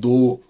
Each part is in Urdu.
2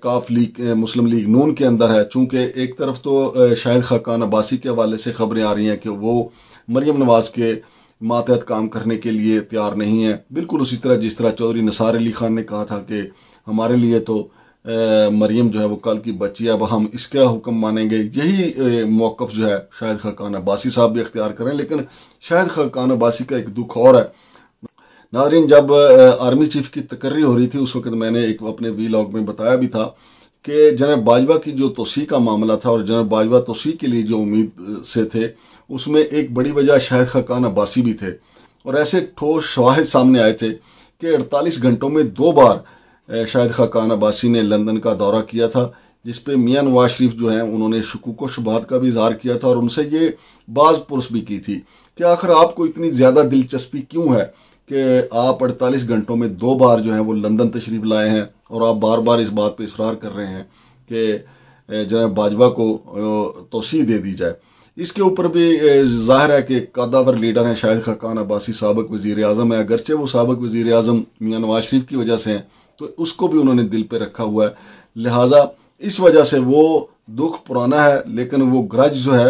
کاف لیگ مسلم لیگ نون کے اندر ہے، چونکہ ایک طرف تو شاہد خاقان عباسی کے حوالے سے خبریں آ رہی ہیں کہ وہ مریم نواز کے ماتحت کام کرنے کے لیے تیار نہیں ہے، بالکل اسی طرح جس طرح چودھری نثار علی خان نے کہا تھا کہ ہمارے لیے تو مریم جو ہے وہ کل کی بچی ہے، اب ہم اس کا حکم مانیں گے۔ یہی موقف جو ہے شاہد خاقان عباسی صاحب بھی اختیار کریں، لیکن شاہد خاقان عباسی کا ایک دکھ اور ہے۔ ناظرین، جب آرمی چیف کی تقرری ہو رہی تھی اس وقت میں نے ایک اپنے ویلاگ میں بتایا بھی تھا کہ جناب باجوہ کی جو توسیع کا معاملہ تھا اور جناب باجوہ توسیع کے لیے جو امید سے تھے، اس میں ایک بڑی وجہ شاہد خاقان عباسی بھی تھے، اور ایسے ٹھوس شواہد سامنے آئے تھے کہ 48 گھنٹوں میں 2 بار شاہد خاقان عباسی نے لندن کا دورہ کیا تھا، جس پہ میاں نواز شریف جو ہیں انہوں نے شکوک و شبہات کا بھی اظہار کیا تھا، اور ان سے یہ باز پرس بھی کی تھی کہ آخر آپ کو اتنی زیادہ دلچسپی کیوں ہے کہ آپ 48 گھنٹوں میں 2 بار جو ہیں وہ لندن تشریف لائے ہیں، اور آپ بار بار اس بات پہ اصرار کر رہے ہیں کہ جناب باجوہ کو توسیع دے دی جائے۔ اس کے اوپر بھی ظاہر ہے کہ قادور لیڈر ہیں شاہد خاقان عباسی، سابق وزیر اعظم ہے، اگرچہ وہ سابق وزیر اعظم میاں نواز شریف کی وجہ سے ہیں تو اس کو بھی انہوں نے دل پہ رکھا ہوا ہے، لہٰذا اس وجہ سے وہ دکھ پرانا ہے، لیکن وہ گرج جو ہے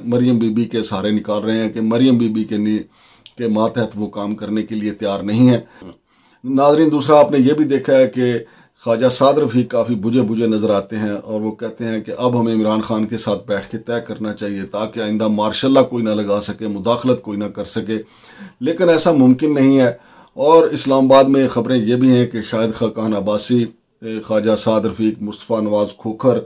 مریم بی بی کے سہارے نکال رہے ہیں کہ مریم بی بی کے ماتحت وہ کام کرنے کے لیے تیار نہیں ہے۔ ناظرین، دوسرا آپ نے یہ بھی دیکھا ہے کہ خواجہ سعد رفیق کافی بجھے نظر آتے ہیں، اور وہ کہتے ہیں کہ اب ہمیں عمران خان کے ساتھ بیٹھ کے طے کرنا چاہیے تاکہ آئندہ مارشل لا کوئی نہ لگا سکے، مداخلت کوئی نہ کر سکے، لیکن ایسا ممکن نہیں ہے۔ اور اسلام آباد میں خبریں یہ بھی ہیں کہ شاہد خاقان عباسی، خواجہ سعد رفیق، مصطفیٰ نواز کھوکھر،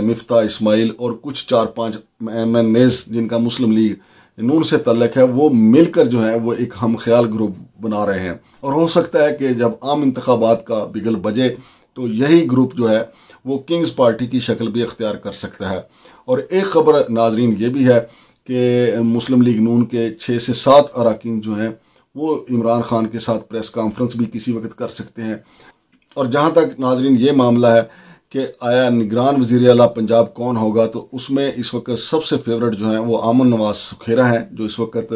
مفتاح اسماعیل اور کچھ 4-5 MNAs جن کا مسلم لیگ نون سے تعلق ہے، وہ مل کر جو ہے وہ ایک ہم خیال گروپ بنا رہے ہیں، اور ہو سکتا ہے کہ جب عام انتخابات کا بگل بجے تو یہی گروپ جو ہے وہ کنگز پارٹی کی شکل بھی اختیار کر سکتا ہے۔ اور ایک خبر ناظرین یہ بھی ہے کہ مسلم لیگ نون کے 6 سے 7 اراکین جو ہیں وہ عمران خان کے ساتھ پریس کانفرنس بھی کسی وقت کر سکتے ہیں۔ اور جہاں تک ناظرین یہ معاملہ ہے کہ آیا نگران وزیر اعلیٰ پنجاب کون ہوگا، تو اس میں اس وقت سب سے فیورٹ جو ہیں وہ امن نواز سکھیرا ہیں، جو اس وقت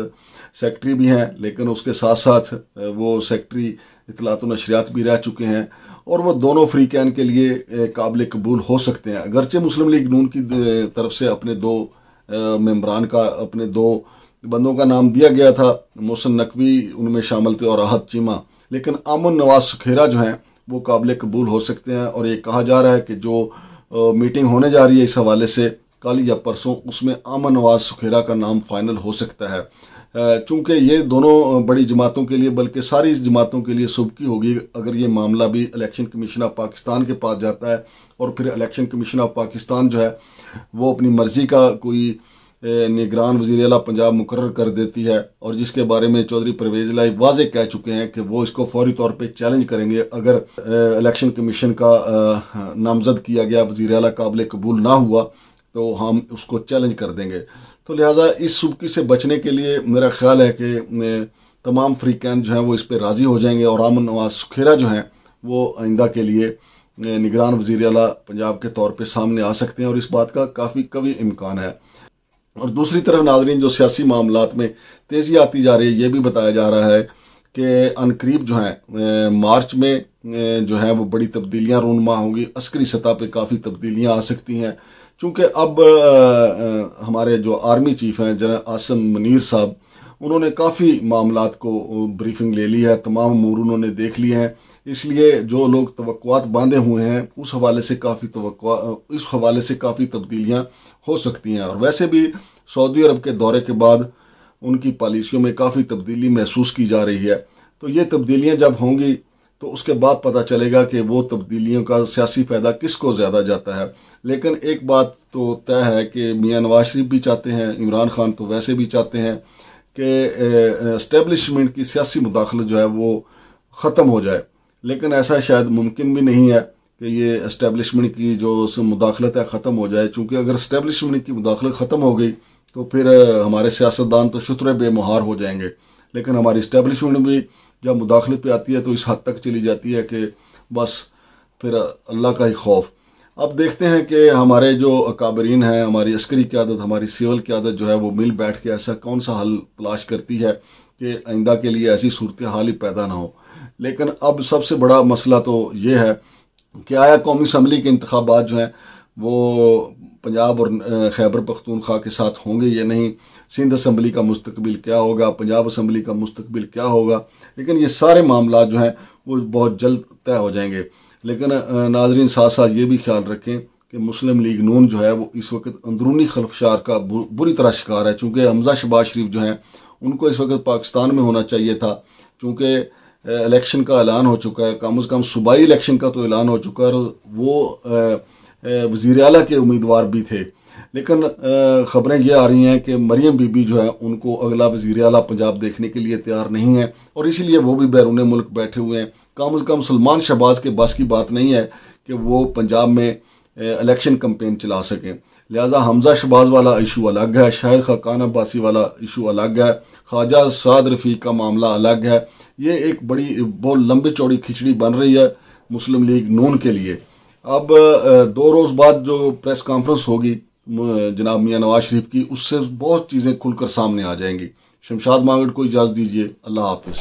سیکٹری بھی ہیں، لیکن اس کے ساتھ ساتھ وہ سیکٹری اطلاعات و نشریات بھی رہ چکے ہیں، اور وہ دونوں فریقین کے لیے قابل قبول ہو سکتے ہیں۔ اگرچہ مسلم لیگ نون کی طرف سے اپنے 2 ممبران کا، اپنے 2 بندوں کا نام دیا گیا تھا، محسن نقوی ان میں شامل تھے اور احد چیمہ، لیکن امن نواز سکھیرا جو ہیں وہ قابل قبول ہو سکتے ہیں، اور یہ کہا جا رہا ہے کہ جو میٹنگ ہونے جا رہی ہے اس حوالے سے کل یا پرسوں، اس میں امن نواز سکھیرا کا نام فائنل ہو سکتا ہے، چونکہ یہ دونوں بڑی جماعتوں کے لیے بلکہ ساری جماعتوں کے لیے سبکی ہوگی اگر یہ معاملہ بھی الیکشن کمیشن آف پاکستان کے پاس جاتا ہے، اور پھر الیکشن کمیشن آف پاکستان جو ہے وہ اپنی مرضی کا کوئی نگران وزیر اعلیٰ پنجاب مقرر کر دیتی ہے، اور جس کے بارے میں چودھری پرویز الہی واضح کہہ چکے ہیں کہ وہ اس کو فوری طور پہ چیلنج کریں گے اگر الیکشن کمیشن کا نامزد کیا گیا وزیر اعلیٰ قابل قبول نہ ہوا تو ہم اس کو چیلنج کر دیں گے۔ تو لہٰذا اس سبکی سے بچنے کے لیے میرا خیال ہے کہ تمام فریقین جو ہیں وہ اس پہ راضی ہو جائیں گے، اور امن نواز سکھیرا جو ہیں وہ آئندہ کے لیے نگران وزیر اعلیٰ پنجاب کے طور پہ سامنے آ سکتے ہیں، اور اس بات کا کافی قوی امکان ہے۔ اور دوسری طرف ناظرین، جو سیاسی معاملات میں تیزی آتی جا رہی ہے، یہ بھی بتایا جا رہا ہے کہ عنقریب جو ہیں مارچ میں جو ہے وہ بڑی تبدیلیاں رونما ہوں گی، عسکری سطح پہ کافی تبدیلیاں آ سکتی ہیں، چونکہ اب ہمارے جو آرمی چیف ہیں جنرل عاصم منیر صاحب، انہوں نے کافی معاملات کو بریفنگ لے لی ہے، تمام امور انہوں نے دیکھ لیے ہیں، اس لیے جو لوگ توقعات باندھے ہوئے ہیں اس حوالے سے کافی تبدیلیاں ہو سکتی ہیں۔ اور ویسے بھی سعودی عرب کے دورے کے بعد ان کی پالیسیوں میں کافی تبدیلی محسوس کی جا رہی ہے، تو یہ تبدیلیاں جب ہوں گی تو اس کے بعد پتہ چلے گا کہ وہ تبدیلیوں کا سیاسی فائدہ کس کو زیادہ جاتا ہے۔ لیکن ایک بات تو طے ہے کہ میاں نواز شریف بھی چاہتے ہیں، عمران خان تو ویسے بھی چاہتے ہیں کہ اسٹیبلشمنٹ کی سیاسی مداخلت جو ہے وہ ختم ہو جائے، لیکن ایسا شاید ممکن بھی نہیں ہے کہ یہ اسٹیبلشمنٹ کی جو مداخلت ہے ختم ہو جائے، چونکہ اگر اسٹیبلشمنٹ کی مداخلت ختم ہو گئی تو پھر ہمارے سیاستدان تو شترے بے مہار ہو جائیں گے، لیکن ہماری اسٹیبلشمنٹ بھی جب مداخلت پہ آتی ہے تو اس حد تک چلی جاتی ہے کہ بس پھر اللہ کا ہی خوف۔ اب دیکھتے ہیں کہ ہمارے جو اکابرین ہیں، ہماری عسکری قیادت، ہماری سول قیادت جو ہے وہ مل بیٹھ کے ایسا کون سا حل تلاش کرتی ہے کہ آئندہ کے لیے ایسی صورتحال ہی پیدا نہ ہو۔ لیکن اب سب سے بڑا مسئلہ تو یہ ہے کہ آیا قومی اسمبلی کے انتخابات جو ہیں وہ پنجاب اور خیبر پختونخوا کے ساتھ ہوں گے یا نہیں، سندھ اسمبلی کا مستقبل کیا ہوگا، پنجاب اسمبلی کا مستقبل کیا ہوگا، لیکن یہ سارے معاملات جو ہیں وہ بہت جلد طے ہو جائیں گے۔ لیکن ناظرین ساتھ ساتھ یہ بھی خیال رکھیں کہ مسلم لیگ نون جو ہے وہ اس وقت اندرونی خلفشار کا بری طرح شکار ہے، چونکہ حمزہ شہباز شریف جو ہیں ان کو اس وقت پاکستان میں ہونا چاہیے تھا، چونکہ الیکشن کا اعلان ہو چکا ہے، کم از کم صوبائی الیکشن کا تو اعلان ہو چکا ہے، اور وہ وزیر اعلیٰ کے امیدوار بھی تھے، لیکن خبریں یہ آ رہی ہیں کہ مریم بی بی جو ہے ان کو اگلا وزیر اعلیٰ پنجاب دیکھنے کے لیے تیار نہیں ہے، اور اسی لیے وہ بھی بیرون ملک بیٹھے ہوئے ہیں۔ کم از کم سلمان شہباز کے بس کی بات نہیں ہے کہ وہ پنجاب میں الیکشن کمپین چلا سکیں، لہٰذا حمزہ شہباز والا ایشو الگ ہے، شاہد خاقان عباسی والا ایشو الگ ہے، خواجہ سعد رفیق کا معاملہ الگ ہے۔ یہ ایک بہت لمبی چوڑی کھچڑی بن رہی ہے مسلم لیگ نون کے لیے۔ اب 2 روز بعد جو پریس کانفرنس ہوگی جناب میاں نواز شریف کی، اس سے بہت چیزیں کھل کر سامنے آ جائیں گی۔ شمشاد مانگڑ کو اجازت دیجیے، اللہ حافظ۔